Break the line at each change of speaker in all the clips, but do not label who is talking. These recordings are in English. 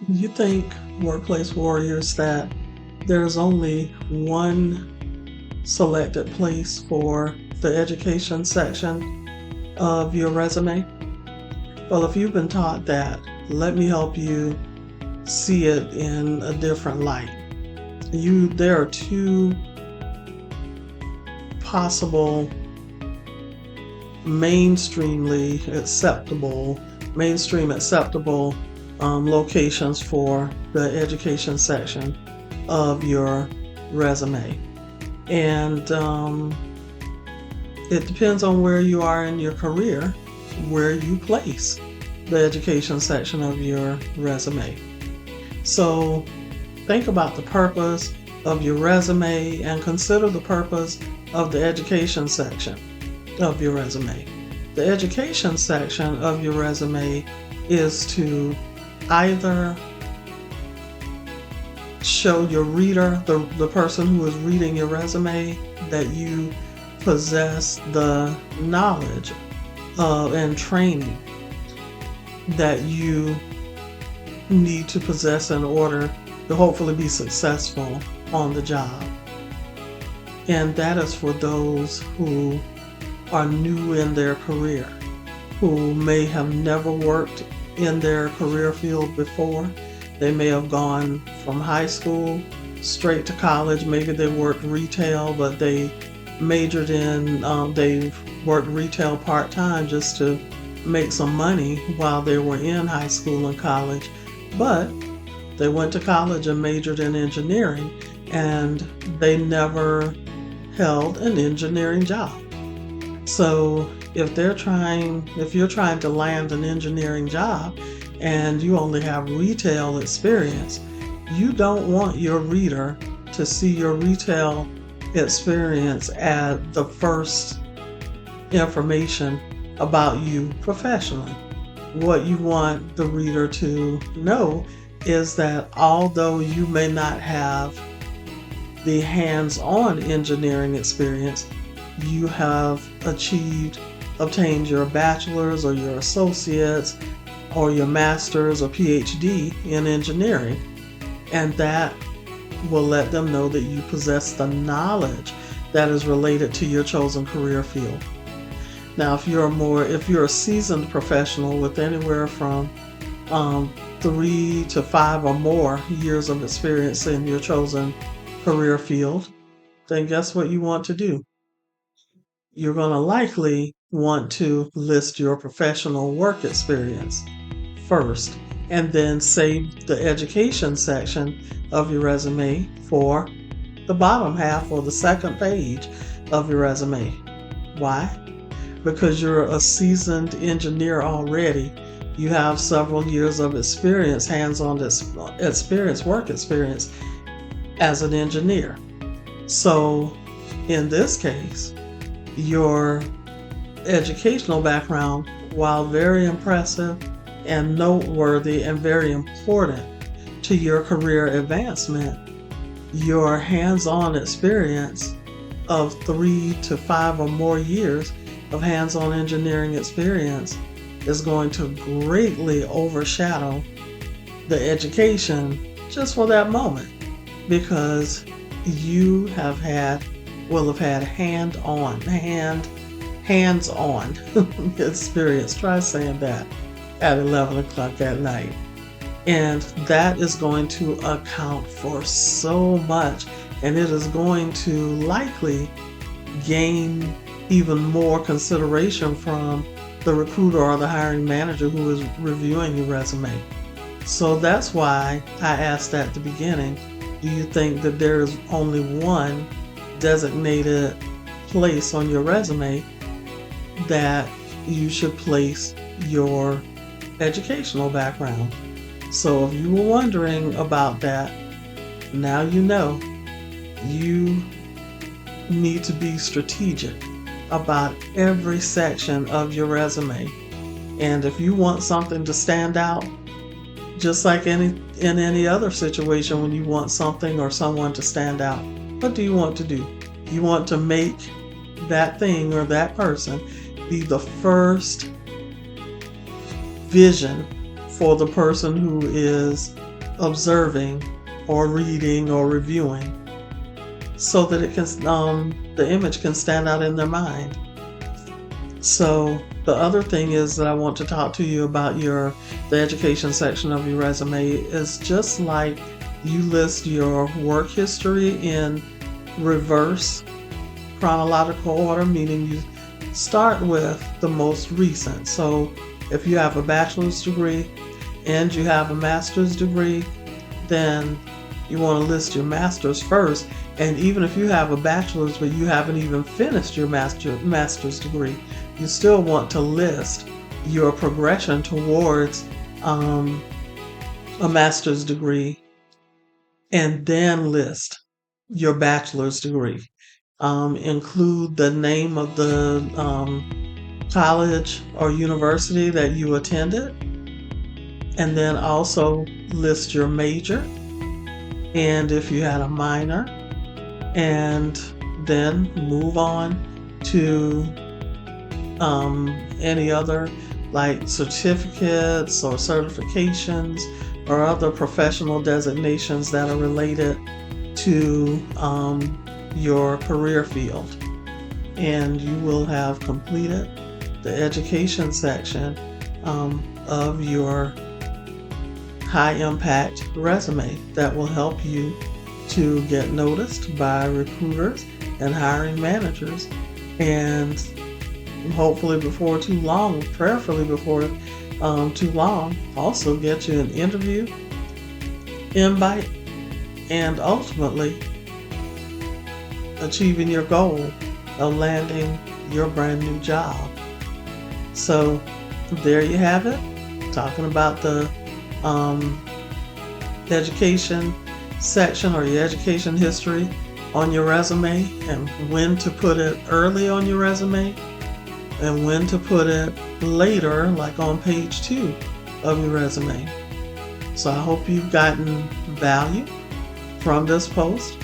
You think, workplace warriors, that there's only one selected place for the education section of your resume? Well, if you've been taught that, let me help you see it in a different light. There are two possible mainstream acceptable locations for the education section of your resume. And it depends on where you are in your career, where you place the education section of your resume. So think about the purpose of your resume and consider the purpose of the education section of your resume. The education section of your resume is to either show your reader, the person who is reading your resume, that you possess the knowledge and training that you need to possess in order to hopefully be successful on the job. And that is for those who are new in their career, who may have never worked in their career field before. They may have gone from high school straight to college. Maybe they worked retail, but they majored in, they worked retail part-time just to make some money while they were in high school and college. But they went to college and majored in engineering, and they never held an engineering job. So if you're trying to land an engineering job and you only have retail experience, you don't want your reader to see your retail experience as the first information about you professionally. What you want the reader to know is that although you may not have the hands-on engineering experience, you have obtained your bachelor's or your associate's or your master's or PhD in engineering, and that will let them know that you possess the knowledge that is related to your chosen career field. Now, if you're a seasoned professional with anywhere from 3 to 5 or more years of experience in your chosen career field, then guess what you want to do? You're going to likely want to list your professional work experience first, and then save the education section of your resume for the bottom half or the second page of your resume. Why? Because you're a seasoned engineer already. You have several years of experience, hands-on experience, work experience as an engineer. So in this case, your educational background, while very impressive and noteworthy and very important to your career advancement, your hands-on experience of 3 to 5 or more years of hands-on engineering experience is going to greatly overshadow the education just for that moment, because you will have had hands-on experience. Try saying that at 11 o'clock at night. And that is going to account for so much, and it is going to likely gain even more consideration from the recruiter or the hiring manager who is reviewing your resume. So that's why I asked at the beginning, do you think that there is only one designated place on your resume that you should place your educational background? So if you were wondering about that, now you know. You need to be strategic about every section of your resume. And if you want something to stand out, just like in any other situation when you want something or someone to stand out, what do you want to do? You want to make that thing or that person be the first vision for the person who is observing or reading or reviewing, so that it can the image can stand out in their mind. So the other thing is that I want to talk to you about the education section of your resume is just like you list your work history in reverse chronological order, meaning you start with the most recent. So if you have a bachelor's degree and you have a master's degree, then you want to list your master's first. And even if you have a bachelor's but you haven't even finished your master's degree, you still want to list your progression towards a master's degree, and then list your bachelor's degree. Include the name of the college or university that you attended, and then also list your major, and if you had a minor, and then move on to any other like certificates or certifications or other professional designations that are related to your career field. And you will have completed the education section of your high impact resume that will help you to get noticed by recruiters and hiring managers, and hopefully before too long, prayerfully before too long, also get you an interview invite, and ultimately achieving your goal of landing your brand new job. So there you have it, talking about the education section or your education history on your resume, and when to put it early on your resume and when to put it later, like on page 2 of your resume. So I hope you've gotten value from this post.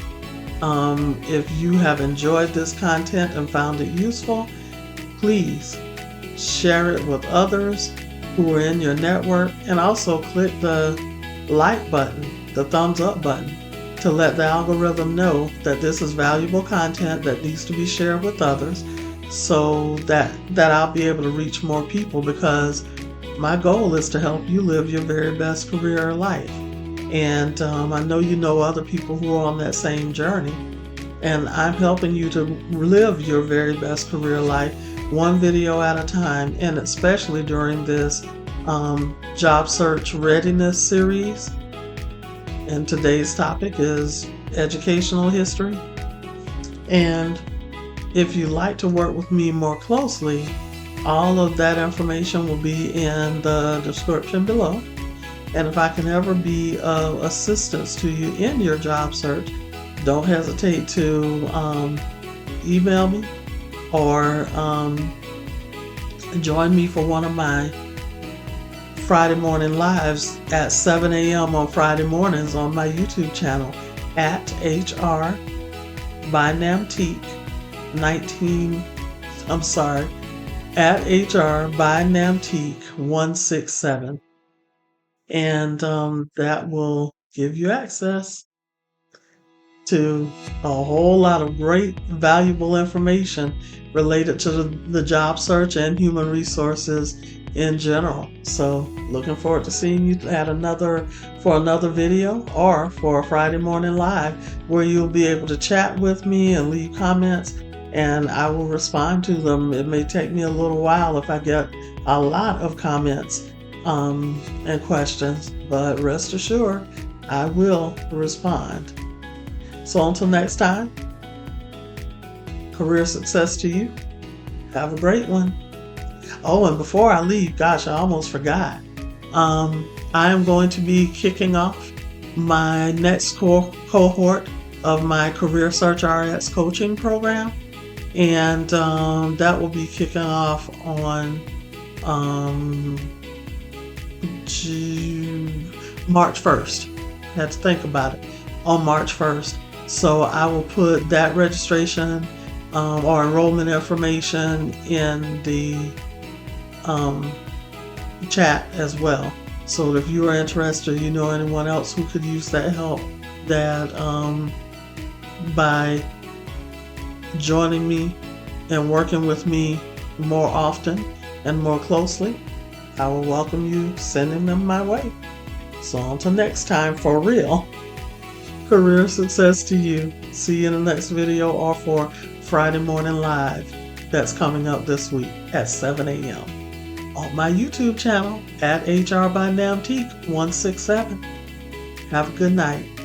If you have enjoyed this content and found it useful, please share it with others who are in your network, and also click the like button, the thumbs up button, to let the algorithm know that this is valuable content that needs to be shared with others, so that I'll be able to reach more people, because my goal is to help you live your very best career life. And I know you know other people who are on that same journey, and I'm helping you to live your very best career life one video at a time, and especially during this job search readiness series. And today's topic is educational history. And if you'd like to work with me more closely, all of that information will be in the description below. And if I can ever be of assistance to you in your job search, don't hesitate to email me or join me for one of my Friday morning lives at 7 a.m. on Friday mornings on my YouTube channel at HR by Namtique 19. I'm sorry, at HR by Namtique 167, and that will give you access to a whole lot of great, valuable information related to the job search and human resources in general. So looking forward to seeing you at another video, or for a Friday morning live where you'll be able to chat with me and leave comments, and I will respond to them. It may take me a little while if I get a lot of comments and questions, but rest assured I will respond. So until next time, career success to you. Have a great one. Oh, and before I leave, gosh, I almost forgot. I am going to be kicking off my next cohort of my Career Search RX coaching program. And that will be kicking off on March 1st. I had to think about it. On March 1st. So I will put that registration or enrollment information in the chat as well. So if you are interested, you know anyone else who could use that help, that by joining me and working with me more often and more closely, I will welcome you sending them my way. So until next time, for real, career success to you. See you in the next video or for Friday Morning Live that's coming up this week at 7 a.m. on my YouTube channel at HR by Namteek 167. Have a good night.